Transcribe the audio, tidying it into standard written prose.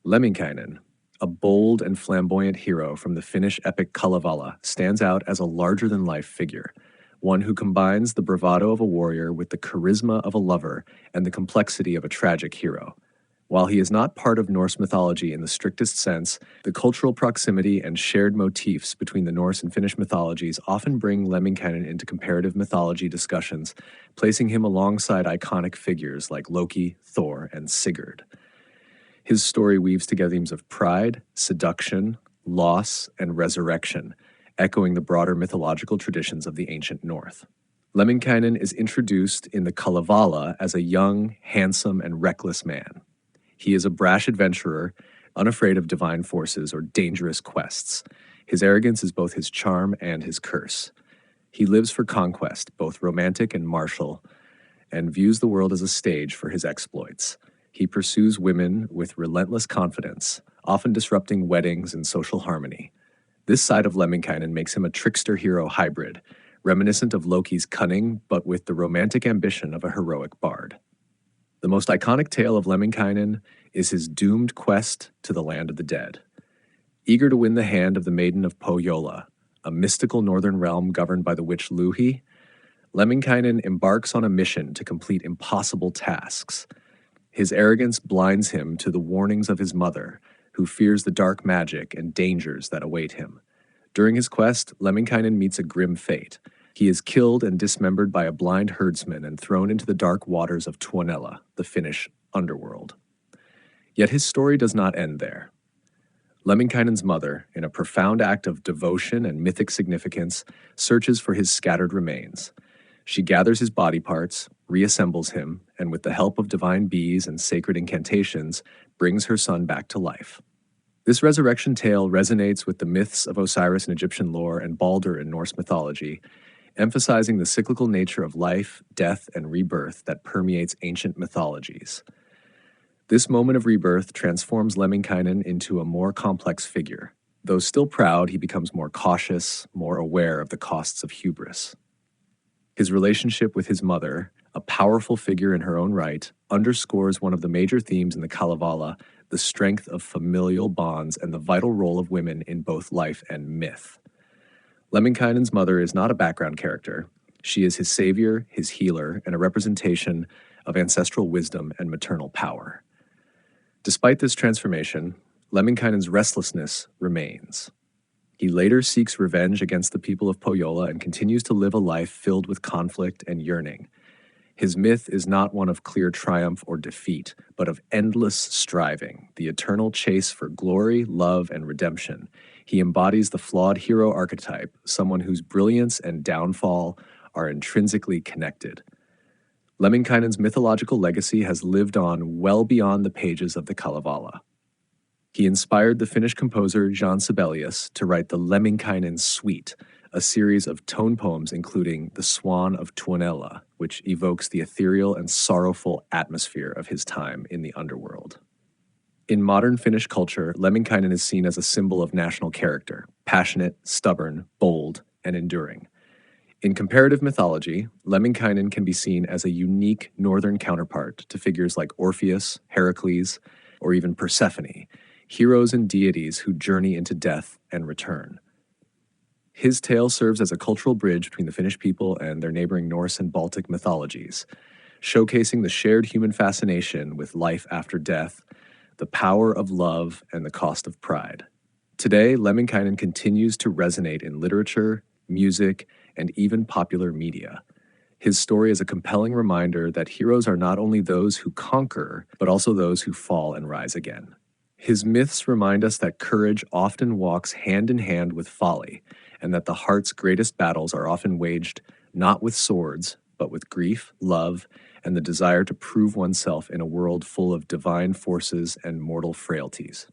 Lemminkäinen, a bold and flamboyant hero from the Finnish epic Kalevala, stands out as a larger-than-life figure, one who combines the bravado of a warrior with the charisma of a lover and the complexity of a tragic hero. While he is not part of Norse mythology in the strictest sense, the cultural proximity and shared motifs between the Norse and Finnish mythologies often bring Lemminkäinen into comparative mythology discussions, placing him alongside iconic figures like Loki, Thor, and Sigurd. His story weaves together themes of pride, seduction, loss, and resurrection, echoing the broader mythological traditions of the ancient North. Lemminkäinen is introduced in the Kalevala as a young, handsome, and reckless man. He is a brash adventurer, unafraid of divine forces or dangerous quests. His arrogance is both his charm and his curse. He lives for conquest, both romantic and martial, and views the world as a stage for his exploits. He pursues women with relentless confidence, often disrupting weddings and social harmony. This side of Lemminkäinen makes him a trickster-hero hybrid, reminiscent of Loki's cunning, but with the romantic ambition of a heroic bard. The most iconic tale of Lemminkäinen is his doomed quest to the land of the dead. Eager to win the hand of the Maiden of Pohjola, a mystical northern realm governed by the witch Louhi, Lemminkäinen embarks on a mission to complete impossible tasks. His arrogance blinds him to the warnings of his mother, who fears the dark magic and dangers that await him. During his quest, Lemminkäinen meets a grim fate. He is killed and dismembered by a blind herdsman and thrown into the dark waters of Tuonela, the Finnish underworld. Yet his story does not end there. Lemminkäinen's mother, in a profound act of devotion and mythic significance, searches for his scattered remains. She gathers his body parts, reassembles him, and with the help of divine bees and sacred incantations, brings her son back to life. This resurrection tale resonates with the myths of Osiris in Egyptian lore and Balder in Norse mythology, emphasizing the cyclical nature of life, death, and rebirth that permeates ancient mythologies. This moment of rebirth transforms Lemminkäinen into a more complex figure. Though still proud, he becomes more cautious, more aware of the costs of hubris. His relationship with his mother, a powerful figure in her own right, underscores one of the major themes in the Kalevala, the strength of familial bonds and the vital role of women in both life and myth. Lemminkäinen's mother is not a background character. She is his savior, his healer, and a representation of ancestral wisdom and maternal power. Despite this transformation, Lemminkäinen's restlessness remains. He later seeks revenge against the people of Pohjola and continues to live a life filled with conflict and yearning. His myth is not one of clear triumph or defeat, but of endless striving, the eternal chase for glory, love, and redemption. He embodies the flawed hero archetype, someone whose brilliance and downfall are intrinsically connected. Lemminkäinen's mythological legacy has lived on well beyond the pages of the Kalevala. He inspired the Finnish composer Jan Sibelius to write the Lemminkäinen Suite, a series of tone poems including The Swan of Tuonela, which evokes the ethereal and sorrowful atmosphere of his time in the underworld. In modern Finnish culture, Lemminkäinen is seen as a symbol of national character, passionate, stubborn, bold, and enduring. In comparative mythology, Lemminkäinen can be seen as a unique northern counterpart to figures like Orpheus, Heracles, or even Persephone, heroes and deities who journey into death and return. His tale serves as a cultural bridge between the Finnish people and their neighboring Norse and Baltic mythologies, showcasing the shared human fascination with life after death, the power of love, and the cost of pride. Today, Lemminkäinen continues to resonate in literature, music, and even popular media. His story is a compelling reminder that heroes are not only those who conquer, but also those who fall and rise again. His myths remind us that courage often walks hand in hand with folly, and that the heart's greatest battles are often waged not with swords, but with grief, love, and the desire to prove oneself in a world full of divine forces and mortal frailties.